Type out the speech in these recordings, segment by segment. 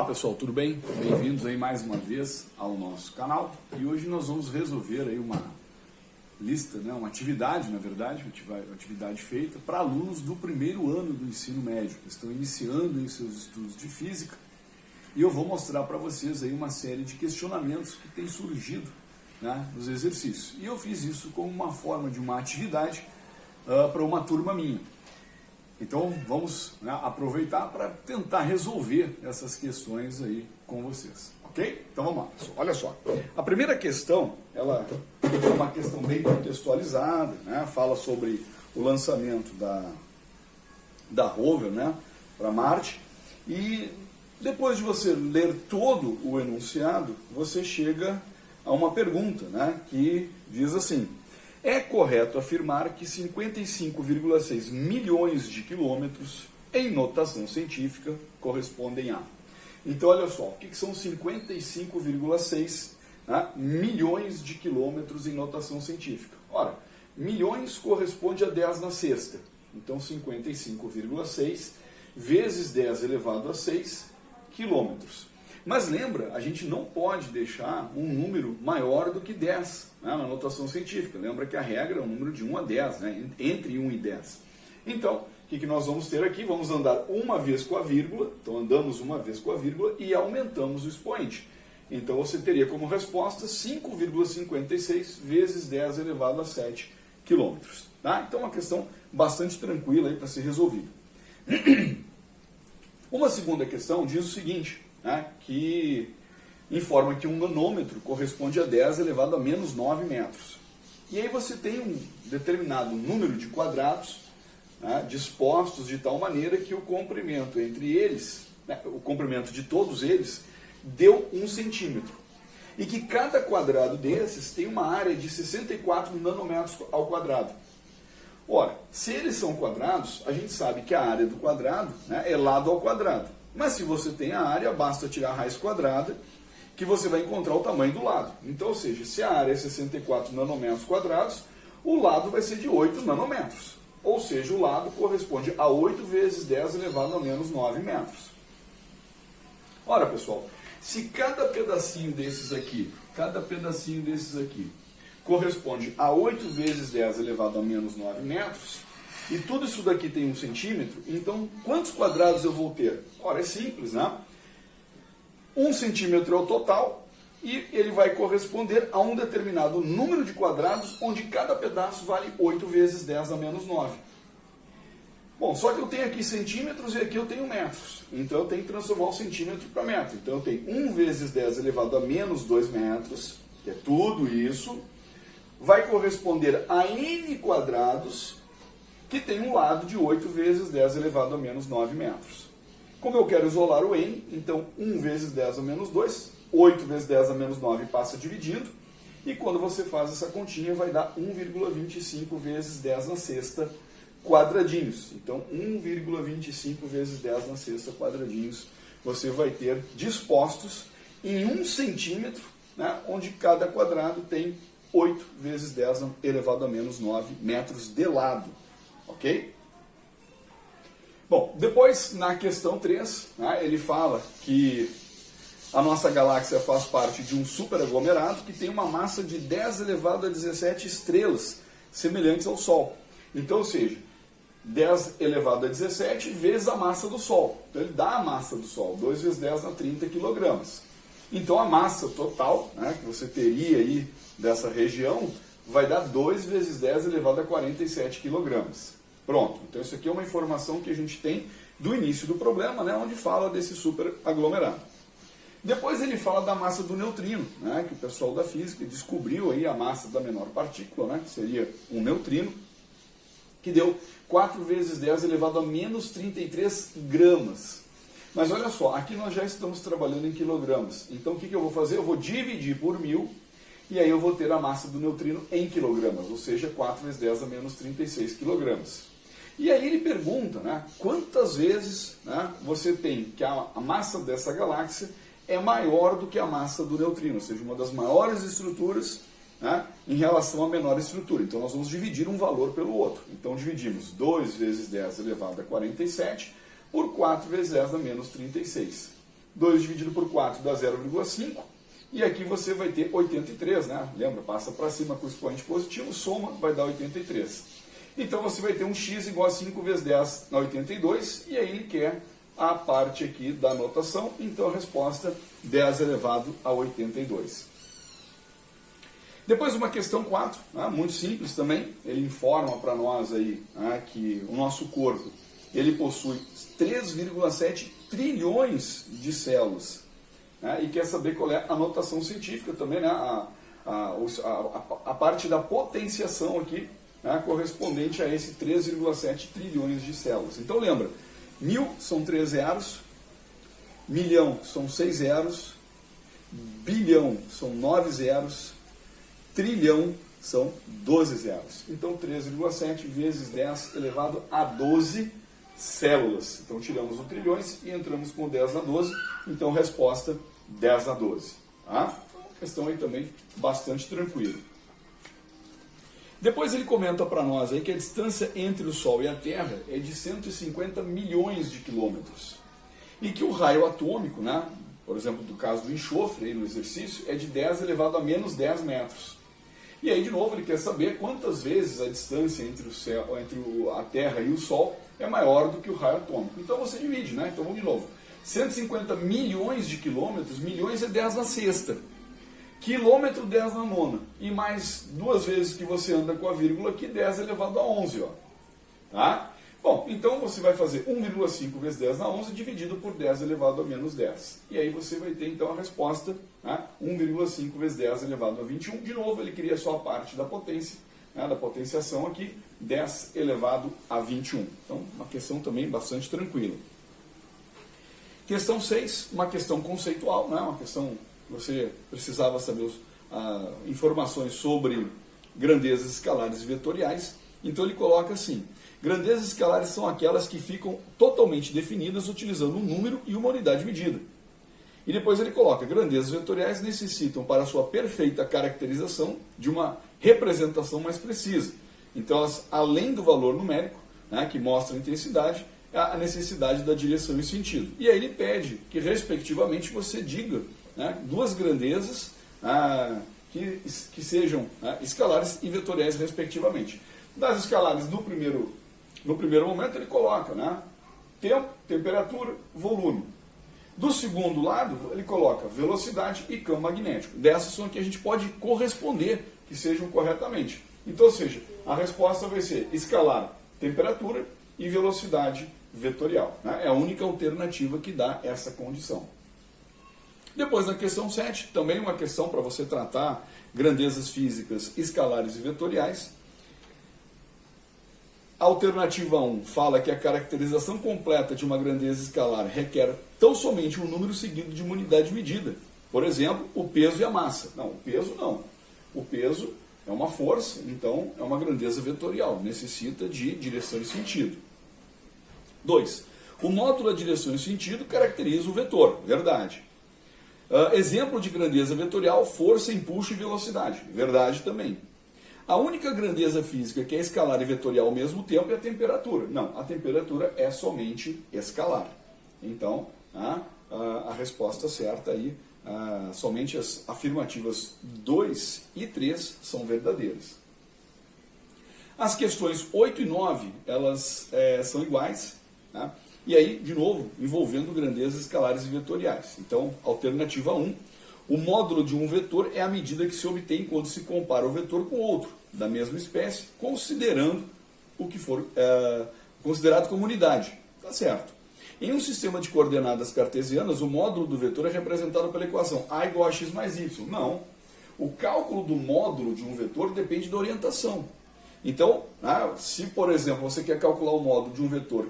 pessoal, tudo bem? Bem-vindos aí mais uma vez ao nosso canal. E hoje nós vamos resolver aí uma lista, né, uma atividade, na verdade, uma atividade feita para alunos do primeiro ano do ensino médio, que estão iniciando em seus estudos de física. E eu vou mostrar para vocês aí uma série de questionamentos que têm surgido, né, nos exercícios. E eu fiz isso como uma forma de uma atividade para uma turma minha. Então vamos, né, aproveitar para tentar resolver essas questões aí com vocês, ok? Então vamos lá, olha só. A primeira questão, ela é uma questão bem contextualizada, né, fala sobre o lançamento da rover, né, para Marte, e depois de você ler todo o enunciado, você chega a uma pergunta, né, que diz assim: é correto afirmar que 55,6 milhões de quilômetros em notação científica correspondem a... Então, olha só, o que são 55,6 milhões de quilômetros em notação científica? Ora, milhões corresponde a 10 na sexta. Então, 55,6 vezes 10 elevado a 6 quilômetros. Mas lembra, a gente não pode deixar um número maior do que 10, né, na notação científica. Lembra que a regra é um número de 1 a 10, né, entre 1 e 10. Então, o que nós vamos ter aqui? Vamos andar uma vez com a vírgula, então andamos uma vez com a vírgula e aumentamos o expoente. Então você teria como resposta 5,56 vezes 10 elevado a 7 quilômetros. Tá? Então é uma questão bastante tranquila para ser resolvida. Uma segunda questão diz o seguinte, né, que informa que um nanômetro corresponde a 10 elevado a menos 9 metros. E aí você tem um determinado número de quadrados, né, dispostos de tal maneira que o comprimento entre eles, né, o comprimento de todos eles, deu 1 centímetro. E que cada quadrado desses tem uma área de 64 nanômetros ao quadrado. Ora, se eles são quadrados, a gente sabe que a área do quadrado, né, é lado ao quadrado. Mas se você tem a área, basta tirar a raiz quadrada, que você vai encontrar o tamanho do lado. Então, ou seja, se a área é 64 nanômetros quadrados, o lado vai ser de 8 nanômetros. Ou seja, o lado corresponde a 8 vezes 10 elevado a menos 9 metros. Ora, pessoal, se cada pedacinho desses aqui, corresponde a 8 vezes 10 elevado a menos 9 metros, e tudo isso daqui tem 1 centímetro, então quantos quadrados eu vou ter? Ora, é simples, né? 1 centímetro é o total, e ele vai corresponder a um determinado número de quadrados, onde cada pedaço vale 8 vezes 10 a menos 9. Bom, só que eu tenho aqui centímetros e aqui eu tenho metros, então eu tenho que transformar o centímetro para metro. Então eu tenho 1 vezes 10 elevado a menos 2 metros, que é tudo isso, vai corresponder a n quadrados, que tem um lado de 8 vezes 10 elevado a menos 9 metros. Como eu quero isolar o n, então 1 vezes 10 a menos 2, 8 vezes 10 a menos 9 passa dividindo, e quando você faz essa continha vai dar 1,25 vezes 10 na sexta quadradinhos. Então 1,25 vezes 10 na sexta quadradinhos você vai ter dispostos em 1 centímetro, né, onde cada quadrado tem 8 vezes 10 elevado a menos 9 metros de lado. Ok? Bom, depois na questão 3, né, ele fala que a nossa galáxia faz parte de um superaglomerado que tem uma massa de 10 elevado a 17 estrelas, semelhantes ao Sol. Então, ou seja, 10 elevado a 17 vezes a massa do Sol. Então ele dá a massa do Sol, 2 vezes 10 a 30 quilogramas. Então a massa total, né, que você teria aí dessa região vai dar 2 vezes 10 elevado a 47 quilogramas. Pronto, então isso aqui é uma informação que a gente tem do início do problema, né, onde fala desse superaglomerado. Depois ele fala da massa do neutrino, né, que o pessoal da física descobriu aí a massa da menor partícula, né, que seria um neutrino, que deu 4 vezes 10 elevado a menos 33 gramas. Mas olha só, aqui nós já estamos trabalhando em quilogramas. Então o que eu vou fazer? Eu vou dividir por 1000, e aí eu vou ter a massa do neutrino em quilogramas, ou seja, 4 vezes 10 a menos 36 quilogramas. E aí ele pergunta, né, quantas vezes, né, você tem que a massa dessa galáxia é maior do que a massa do neutrino, ou seja, uma das maiores estruturas, né, em relação à menor estrutura. Então nós vamos dividir um valor pelo outro. Então dividimos 2 vezes 10 elevado a 47 por 4 vezes 10 a menos 36. 2 dividido por 4 dá 0,5. E aqui você vai ter 83, né? Lembra? Passa para cima com o expoente positivo, soma, vai dar 83. Então você vai ter um x igual a 5 vezes 10 na 82, e aí ele quer a parte aqui da notação, então a resposta 10 elevado a 82. Depois uma questão 4, né? Muito simples também, ele informa para nós aí, né, que o nosso corpo ele possui 3,7 trilhões de células, né, e quer saber qual é a notação científica também, né, a parte da potenciação aqui, né, correspondente a esse 3,7 trilhões de células. Então lembra, 1000 são 3 zeros, milhão são 6 zeros, bilhão são 9 zeros, trilhão são 12 zeros. Então 3,7 vezes 10 elevado a 12 células. Então tiramos o trilhões e entramos com 10 na 12. Então resposta 10 a 12. Tá? Questão aí também bastante tranquila. Depois ele comenta para nós aí que a distância entre o Sol e a Terra é de 150 milhões de quilômetros. E que o raio atômico, né, por exemplo, do caso do enxofre aí no exercício, é de 10 elevado a menos 10 metros. E aí, de novo, ele quer saber quantas vezes a distância entre a Terra e o Sol é maior do que o raio atômico. Então você divide, né? Então vamos de novo. 150 milhões de quilômetros, milhões é 10 na sexta. Quilômetro 10 na nona. E mais 2 vezes que você anda com a vírgula aqui, 10 elevado a 11. Ó. Tá? Bom, então você vai fazer 1,5 vezes 10 na 11 dividido por 10 elevado a menos 10. E aí você vai ter então a resposta, né? 1,5 vezes 10 elevado a 21. De novo, ele queria só a parte da potência, né? Da potenciação aqui, 10 elevado a 21. Então, uma questão também bastante tranquila. Questão 6, uma questão conceitual, né? Uma questão que você precisava saber informações sobre grandezas escalares e vetoriais. Então ele coloca assim: grandezas escalares são aquelas que ficam totalmente definidas utilizando um número e uma unidade medida. E depois ele coloca: grandezas vetoriais necessitam, para sua perfeita caracterização, de uma representação mais precisa. Então, elas, além do valor numérico, né, que mostra a intensidade, a necessidade da direção e sentido. E aí ele pede que, respectivamente, você diga, né, duas grandezas que sejam escalares e vetoriais, respectivamente. Das escalares, no primeiro momento, ele coloca, né, tempo, temperatura, volume. Do segundo lado, ele coloca velocidade e campo magnético. Dessas são que a gente pode corresponder, que sejam corretamente. Então, ou seja, a resposta vai ser escalar, temperatura e velocidade vetorial. Né? É a única alternativa que dá essa condição. Depois, na questão 7, também uma questão para você tratar grandezas físicas, escalares e vetoriais. A alternativa 1 fala que a caracterização completa de uma grandeza escalar requer tão somente um número seguido de uma unidade medida. Por exemplo, o peso e a massa. Não, o peso não. O peso é uma força, então é uma grandeza vetorial, necessita de direção e sentido. 2. O módulo da direção e sentido caracteriza o vetor, verdade. Exemplo de grandeza vetorial, força, empuxo e velocidade, verdade também. A única grandeza física que é escalar e vetorial ao mesmo tempo é a temperatura. Não, a temperatura é somente escalar. Então, a resposta certa aí, somente as afirmativas 2 e 3 são verdadeiras. As questões 8 e 9, elas são iguais, tá? E aí, de novo, envolvendo grandezas escalares e vetoriais. Então, alternativa 1, o módulo de um vetor é a medida que se obtém quando se compara o vetor com outro, da mesma espécie, considerando o que for considerado como unidade. Tá certo. Em um sistema de coordenadas cartesianas, o módulo do vetor é representado pela equação a igual a x mais y. Não. O cálculo do módulo de um vetor depende da orientação. Então, se, por exemplo, você quer calcular o módulo de um vetor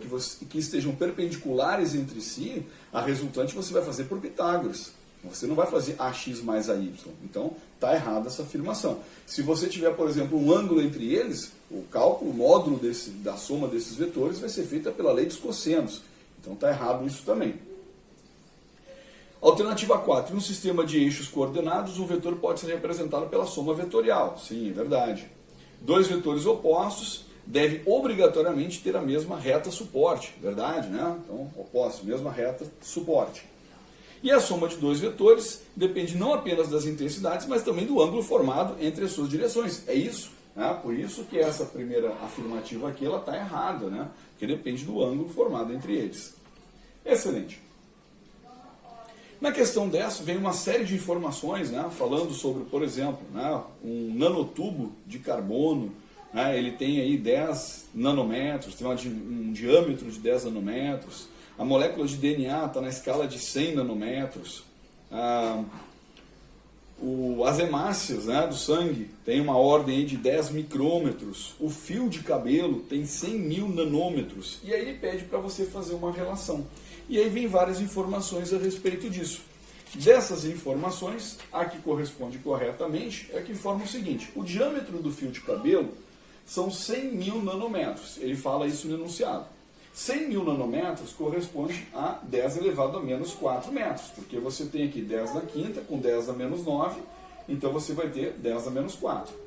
que estejam perpendiculares entre si, a resultante você vai fazer por Pitágoras. Você não vai fazer ax mais ay. Então, está errada essa afirmação. Se você tiver, por exemplo, um ângulo entre eles, o cálculo, o módulo da soma desses vetores vai ser feita pela lei dos cossenos. Então, está errado isso também. Alternativa 4. Em um sistema de eixos coordenados, um vetor pode ser representado pela soma vetorial. Sim, é verdade. Dois vetores opostos devem obrigatoriamente ter a mesma reta suporte. Verdade, né? Então, oposto, mesma reta suporte. E a soma de dois vetores depende não apenas das intensidades, mas também do ângulo formado entre as suas direções. É isso. Né? Por isso que essa primeira afirmativa aqui ela está errada, né? Porque depende do ângulo formado entre eles. Excelente. Na questão 10 vem uma série de informações, né, falando sobre, por exemplo, né, um nanotubo de carbono, né, ele tem aí 10 nanômetros, tem um diâmetro de 10 nanômetros, a molécula de DNA está na escala de 100 nanômetros, as hemácias, né, do sangue tem uma ordem aí de 10 micrômetros, o fio de cabelo tem 100 mil nanômetros, e aí ele pede para você fazer uma relação. E aí vem várias informações a respeito disso. Dessas informações, a que corresponde corretamente é a que informa o seguinte: o diâmetro do fio de cabelo são 100 mil nanômetros. Ele fala isso no enunciado. 100 mil nanômetros corresponde a 10 elevado a menos 4 metros, porque você tem aqui 10 na quinta com 10 a menos 9, então você vai ter 10 a menos 4.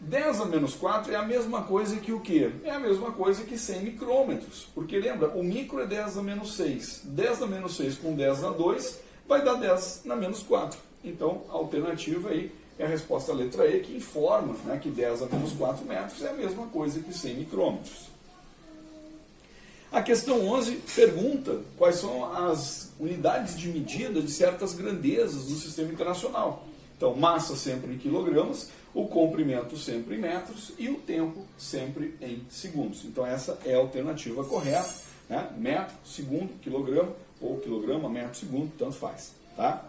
10 a menos 4 é a mesma coisa que o quê? É a mesma coisa que 100 micrômetros. Porque lembra, o micro é 10 a menos 6. 10 a menos 6 com 10 a 2 vai dar 10 na menos 4. Então, a alternativa aí é a resposta à letra E, que informa, né, que 10 a menos 4 metros é a mesma coisa que 100 micrômetros. A questão 11 pergunta quais são as unidades de medida de certas grandezas no sistema internacional. Então, massa sempre em quilogramas, o comprimento sempre em metros e o tempo sempre em segundos. Então, essa é a alternativa correta, né? Metro, segundo, quilograma, ou quilograma, metro, segundo, tanto faz. Tá?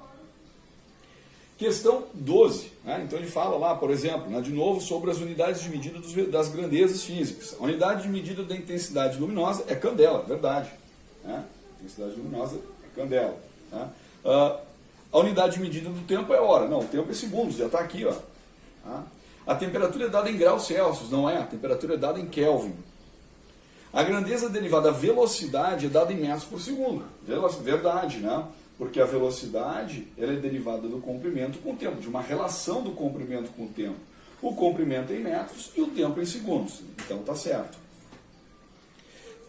Questão 12. Né? Então, ele fala lá, por exemplo, né, de novo, sobre as unidades de medida das grandezas físicas. A unidade de medida da intensidade luminosa é candela, verdade. Né? A intensidade luminosa é candela. Tá? A unidade de medida do tempo é hora. Não, o tempo é segundos, já está aqui. Ó. Tá? A temperatura é dada em graus Celsius, não é? A temperatura é dada em Kelvin. A grandeza derivada da velocidade é dada em metros por segundo. Verdade, né? Porque a velocidade ela é derivada do comprimento com o tempo, de uma relação do comprimento com o tempo. O comprimento é em metros e o tempo em segundos. Então está certo.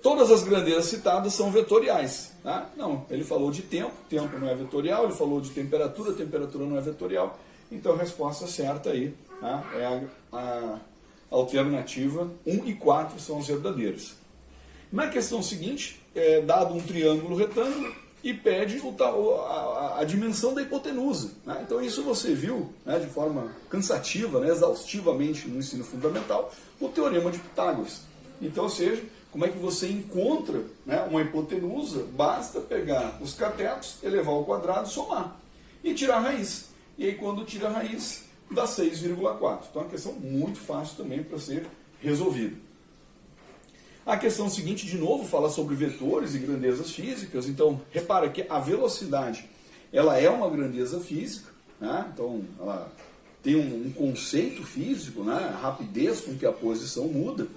Todas as grandezas citadas são vetoriais. Tá? Não, ele falou de tempo, tempo não é vetorial, ele falou de temperatura, temperatura não é vetorial. Então a resposta certa aí, tá? É a alternativa 1 e 4 são as verdadeiras. Na questão seguinte, é dado um triângulo retângulo e pede a dimensão da hipotenusa. Né? Então isso você viu, né, de forma cansativa, né, exaustivamente no ensino fundamental, o teorema de Pitágoras. Então, ou seja, como é que você encontra, né, uma hipotenusa? Basta pegar os catetos, elevar ao quadrado, somar e tirar a raiz. E aí quando tira a raiz, dá 6,4. Então é uma questão muito fácil também para ser resolvida. A questão seguinte, de novo, fala sobre vetores e grandezas físicas. Então, repara que a velocidade ela é uma grandeza física, né? Então ela tem um conceito físico, né? A rapidez com que a posição muda.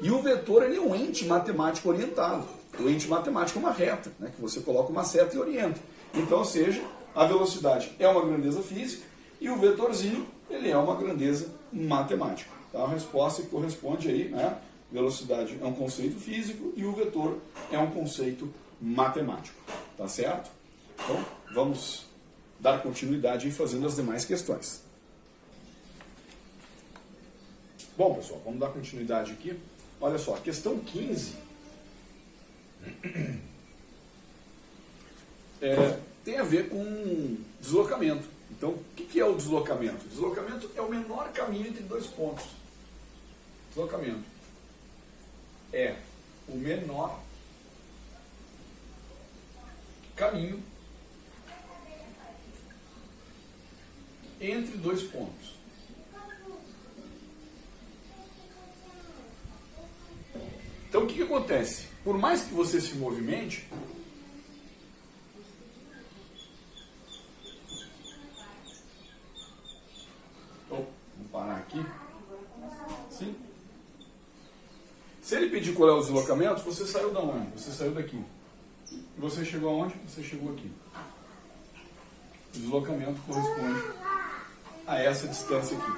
E o vetor ele é um ente matemático orientado. O ente matemático é uma reta, né? Que você coloca uma seta e orienta. Então, ou seja, a velocidade é uma grandeza física e o vetorzinho ele é uma grandeza matemática. Então, a resposta que corresponde aí, né? Velocidade é um conceito físico e o vetor é um conceito matemático. Tá certo? Então, vamos dar continuidade e fazendo as demais questões. Bom, pessoal, vamos dar continuidade aqui. Olha só, a questão 15 tem a ver com deslocamento. Então, o que é o deslocamento? O deslocamento é o menor caminho entre dois pontos. Deslocamento é o menor caminho entre dois pontos. Então, o que acontece? Por mais que você se movimente, vamos parar aqui. Sim. Se ele pedir qual é o deslocamento, você saiu da onde? Você saiu daqui. E você chegou aonde? Você chegou aqui. O deslocamento corresponde a essa distância aqui.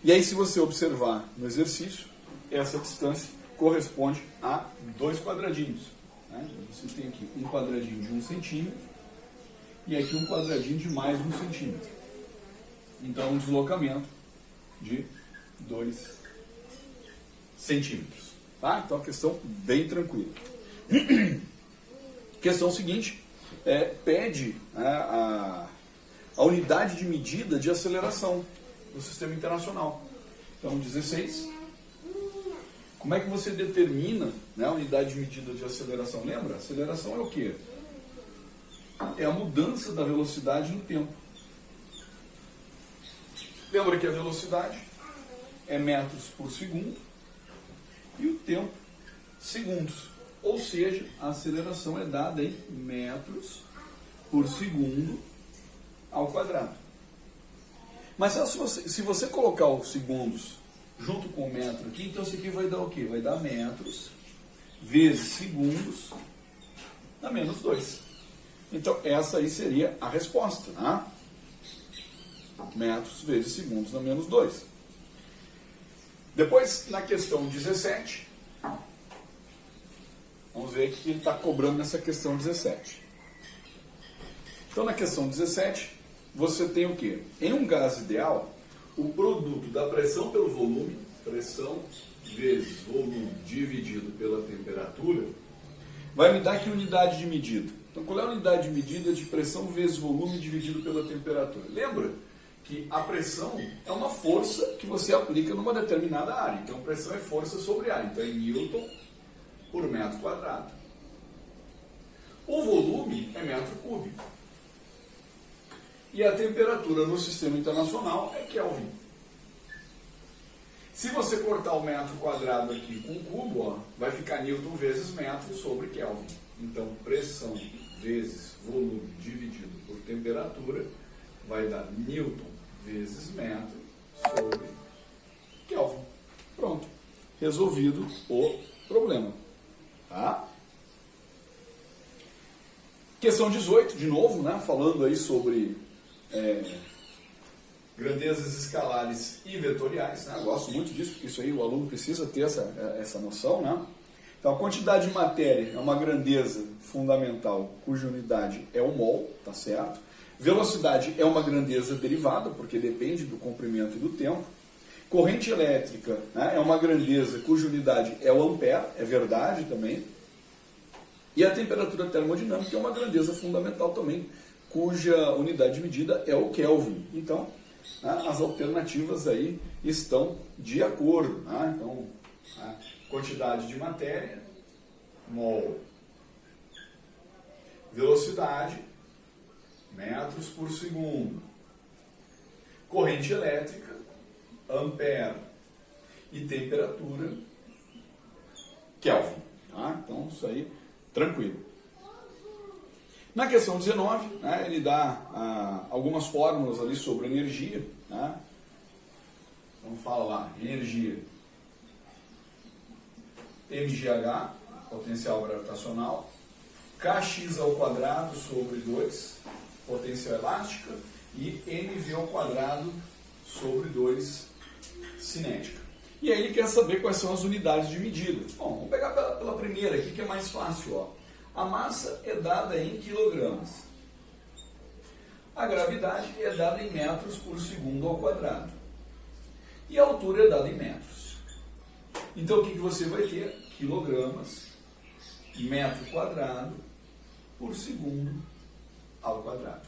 E aí, se você observar no exercício, essa distância corresponde a 2 quadradinhos. Né? Você tem aqui um quadradinho de 1 centímetro e aqui um quadradinho de mais 1 centímetro. Então, um deslocamento de 2 centímetros. Tá? Então, a questão bem tranquila. Questão seguinte, pede a unidade de medida de aceleração do sistema internacional. Então, 16. Como é que você determina, né, a unidade de medida de aceleração? Lembra? Aceleração é o quê? É a mudança da velocidade no tempo. Lembra que a velocidade é metros por segundo e o tempo, segundos. Ou seja, a aceleração é dada em metros por segundo ao quadrado. Mas se você colocar os segundos junto com o metro aqui, então isso aqui vai dar o quê? Vai dar metros vezes segundos a menos 2. Então essa aí seria a resposta, né? Metros vezes segundos a menos 2. Depois, na questão 17, vamos ver o que ele está cobrando nessa questão 17. Então, na questão 17, você tem o quê? Em um gás ideal, o produto da pressão pelo volume, pressão vezes volume dividido pela temperatura, vai me dar que unidade de medida? Então, qual é a unidade de medida de pressão vezes volume dividido pela temperatura? Lembra que a pressão é uma força que você aplica numa determinada área. Então, pressão é força sobre área. Então, é Newton por metro quadrado. O volume é metro cúbico. E a temperatura no sistema internacional é Kelvin. Se você cortar o metro quadrado aqui com o cubo, ó, vai ficar Newton vezes metro sobre Kelvin. Então, pressão vezes volume dividido por temperatura vai dar Newton vezes metro sobre Kelvin. Pronto. Resolvido o problema. Tá? Questão 18, de novo, né? Falando aí sobre grandezas escalares e vetoriais. Né? Eu gosto muito disso, porque isso aí o aluno precisa ter essa noção. Né? Então, a quantidade de matéria é uma grandeza fundamental, cuja unidade é o mol, tá certo? Velocidade é uma grandeza derivada, porque depende do comprimento e do tempo. Corrente elétrica, né, é uma grandeza cuja unidade é o ampere, é verdade também. E a temperatura termodinâmica é uma grandeza fundamental também, cuja unidade de medida é o Kelvin. Então, né, as alternativas aí estão de acordo. Né? Então, a quantidade de matéria, mol. Velocidade, metros por segundo. Corrente elétrica, ampere. E temperatura, Kelvin. Tá? Então, isso aí, tranquilo. Na questão 19, né, ele dá algumas fórmulas ali sobre energia. Né? Então, fala lá, energia. mgh, potencial gravitacional. Kx ao quadrado sobre 2, potência elástica, e mv ao quadrado sobre 2, cinética. E aí ele quer saber quais são as unidades de medida. Bom, vamos pegar pela primeira aqui, que é mais fácil. Ó. A massa é dada em quilogramas. A gravidade é dada em metros por segundo ao quadrado. E a altura é dada em metros. Então, o que você vai ter? Quilogramas, metro quadrado, por segundo ao quadrado.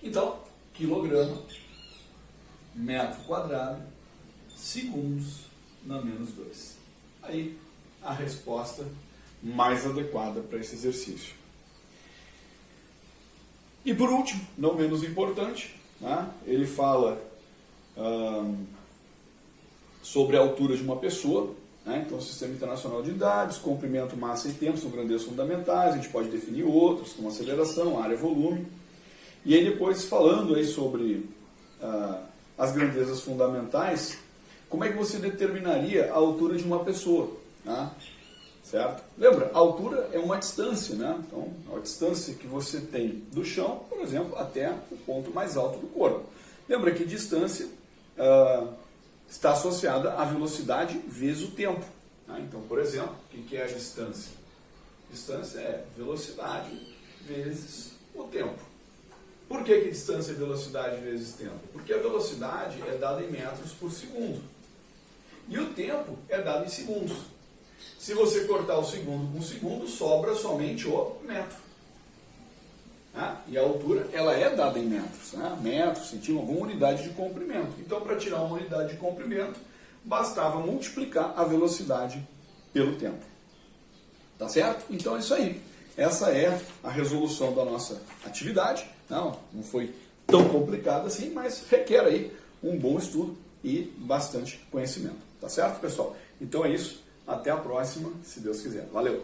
Então, quilograma, metro quadrado, segundos na menos 2. Aí, a resposta mais adequada para esse exercício. E por último, não menos importante, né, ele fala sobre a altura de uma pessoa. Né? Então, o Sistema Internacional de Unidades, comprimento, massa e tempo são grandezas fundamentais. A gente pode definir outras, como aceleração, área, volume. E aí depois, falando aí sobre as grandezas fundamentais, como é que você determinaria a altura de uma pessoa? Né? Certo? Lembra, a altura é uma distância, né? Então, a distância que você tem do chão, por exemplo, até o ponto mais alto do corpo. Lembra que distância está associada à velocidade vezes o tempo. Né? Então, por exemplo, o que é a distância? Distância é velocidade vezes o tempo. por que distância é velocidade vezes tempo? Porque a velocidade é dada em metros por segundo. E o tempo é dado em segundos. Se você cortar o segundo com segundo, sobra somente o metro. E a altura, ela é dada em metros. Metros, centímetros, alguma unidade de comprimento. Então, para tirar uma unidade de comprimento, bastava multiplicar a velocidade pelo tempo. Tá certo? Então é isso aí. Essa é a resolução da nossa atividade. Não foi tão complicado assim, mas requer aí um bom estudo e bastante conhecimento. Tá certo, pessoal? Então é isso. Até a próxima, se Deus quiser. Valeu!